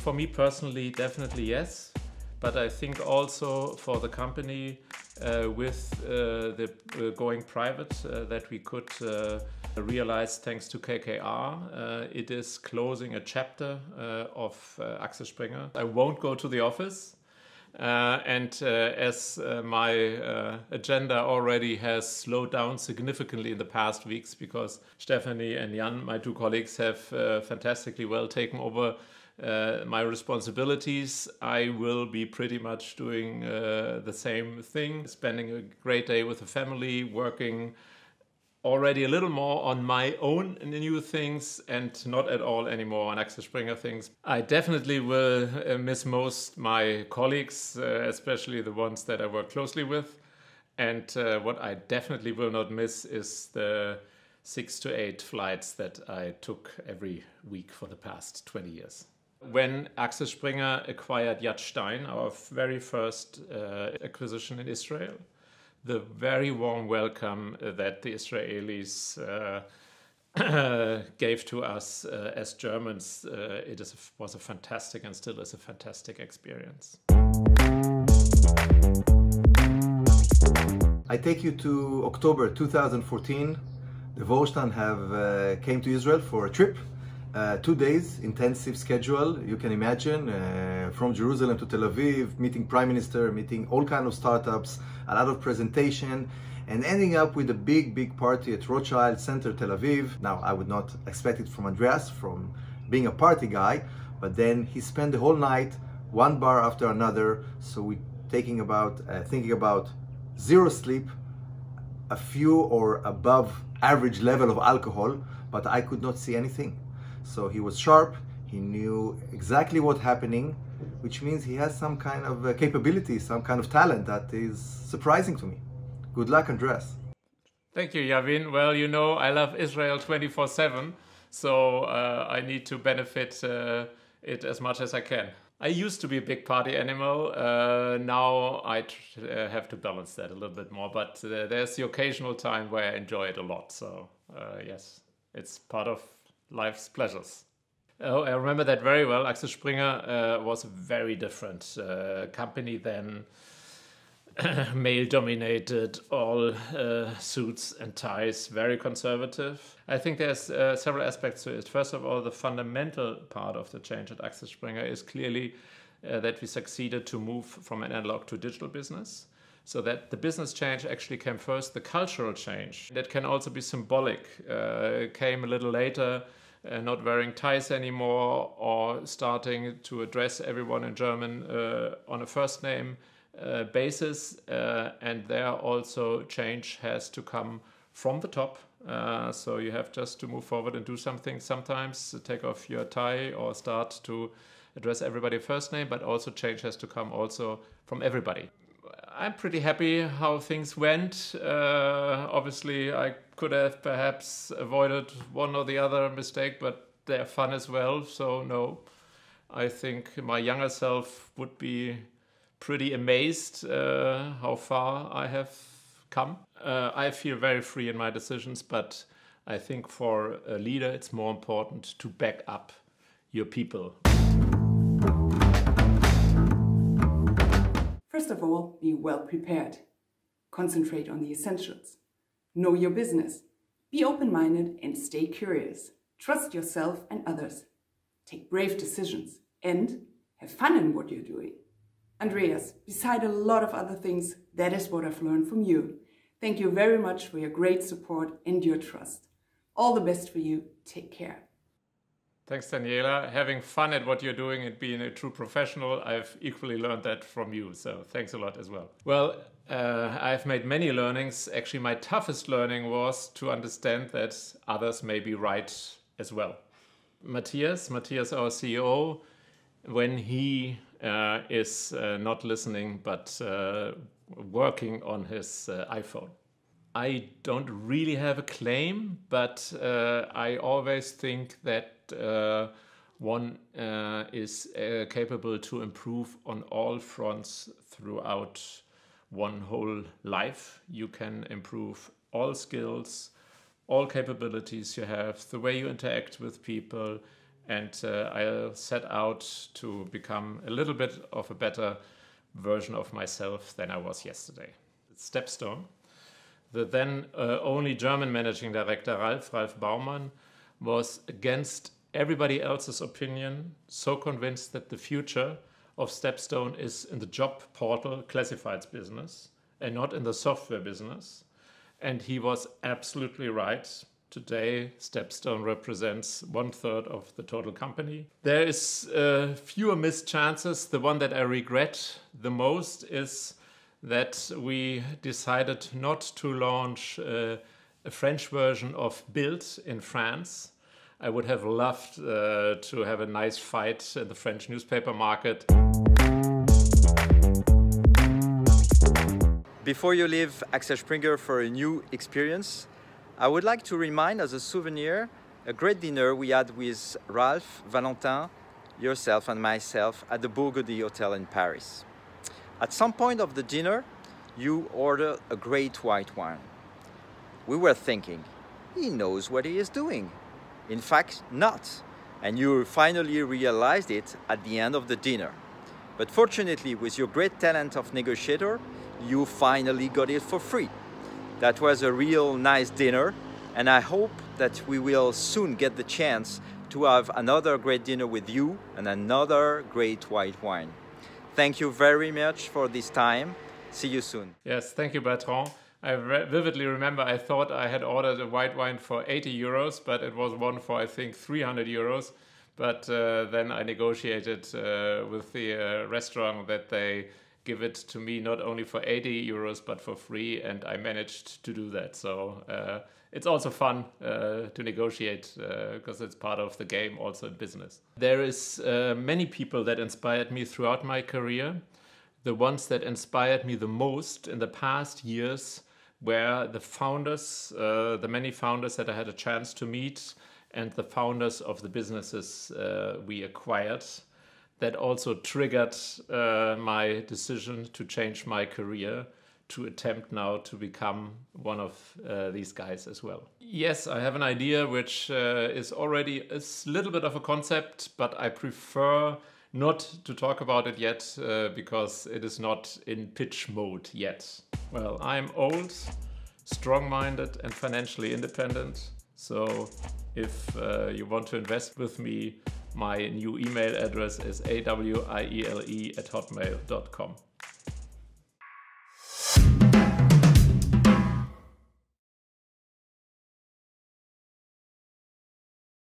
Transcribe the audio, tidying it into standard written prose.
For me personally, definitely yes. But I think also for the company with the going private that we could realize thanks to KKR, it is closing a chapter of Axel Springer. I won't go to the office. As my agenda already has slowed down significantly in the past weeks because Stephanie and Jan, my two colleagues, have fantastically well taken over my responsibilities, I will be pretty much doing the same thing, spending a great day with the family, working already a little more on my own new things and not at all anymore on Axel Springer things. I definitely will miss most my colleagues, especially the ones that I work closely with. And what I definitely will not miss is the 6 to 8 flights that I took every week for the past 20 years. When Axel Springer acquired Yad Stein, our very first acquisition in Israel, the very warm welcome that the Israelis gave to us as Germans, was a fantastic and still is a fantastic experience. I take you to October 2014. The Vorstand have came to Israel for a trip. 2 days, intensive schedule, you can imagine, from Jerusalem to Tel Aviv, meeting Prime Minister, meeting all kind of startups, a lot of presentation, and ending up with a big party at Rothschild Center, Tel Aviv. Now, I would not expect it from Andreas, from being a party guy, but then he spent the whole night, one bar after another, so we thinking about zero sleep, a few or above average level of alcohol, but I could not see anything. So he was sharp, he knew exactly what's happening, which means he has some kind of capability, some kind of talent that is surprising to me. Good luck, Andreas. Thank you, Yavin. Well, you know, I love Israel 24/7, so I need to benefit it as much as I can. I used to be a big party animal. Now I have to balance that a little bit more, but there's the occasional time where I enjoy it a lot. So yes, it's part of life's pleasures. Oh, I remember that very well. Axel Springer was a very different company then. Male-dominated, all suits and ties, very conservative. I think there's several aspects to it. First of all, the fundamental part of the change at Axel Springer is clearly that we succeeded to move from an analog to digital business. So that the business change actually came first. The cultural change, that can also be symbolic, came a little later, not wearing ties anymore or starting to address everyone in German on a first name basis. And there also change has to come from the top. So you have just to move forward and do something sometimes, take off your tie or start to address everybody first name, but also change has to come also from everybody. I'm pretty happy how things went. Obviously, I could have perhaps avoided one or the other mistake, but they're fun as well. So no, I think my younger self would be pretty amazed how far I have come. I feel very free in my decisions, but I think for a leader, it's more important to back up your people. First of all, be well prepared. Concentrate on the essentials. Know your business. Be open-minded and stay curious. Trust yourself and others. Take brave decisions and have fun in what you're doing. Andreas, beside a lot of other things, that is what I've learned from you. Thank you very much for your great support and your trust. All the best for you. Take care. Thanks, Daniela. Having fun at what you're doing and being a true professional, I've equally learned that from you. So thanks a lot as well. Well, I've made many learnings. Actually, my toughest learning was to understand that others may be right as well. Matthias, our CEO, when he is not listening but working on his iPhone. I don't really have a claim, but I always think that one is capable to improve on all fronts throughout one whole life. You can improve all skills, all capabilities you have, the way you interact with people, And I'll set out to become a little bit of a better version of myself than I was yesterday. Stepstone. The then only German managing director, Ralf Baumann, was against everybody else's opinion, so convinced that the future of Stepstone is in the job portal classifieds business and not in the software business. And he was absolutely right. Today, Stepstone represents 1/3 of the total company. There is fewer missed chances. The one that I regret the most is that we decided not to launch a French version of Bild in France. I would have loved to have a nice fight in the French newspaper market. Before you leave Axel Springer for a new experience, I would like to remind as a souvenir a great dinner we had with Ralph, Valentin, yourself and myself at the Burgundy Hotel in Paris. At some point of the dinner, you ordered a great white wine. We were thinking, he knows what he is doing. In fact, not. And you finally realized it at the end of the dinner. But fortunately, with your great talent of negotiator, you finally got it for free. That was a real nice dinner, and I hope that we will soon get the chance to have another great dinner with you and another great white wine. Thank you very much for this time. See you soon. Yes, thank you, Bertrand. I vividly remember I thought I had ordered a white wine for 80 euros, but it was one for, I think, 300 euros. But then I negotiated with the restaurant that they give it to me not only for 80 euros, but for free. And I managed to do that. So it's also fun to negotiate because it's part of the game also in business. There is many people that inspired me throughout my career. The ones that inspired me the most in the past years were the founders, the many founders that I had a chance to meet, and the founders of the businesses we acquired. That also triggered my decision to change my career, to attempt now to become one of these guys as well. Yes, I have an idea which is already a little bit of a concept, but I prefer not to talk about it yet because it is not in pitch mode yet. Well, I'm old, strong-minded and financially independent. So if you want to invest with me, my new email address is awiele@hotmail.com.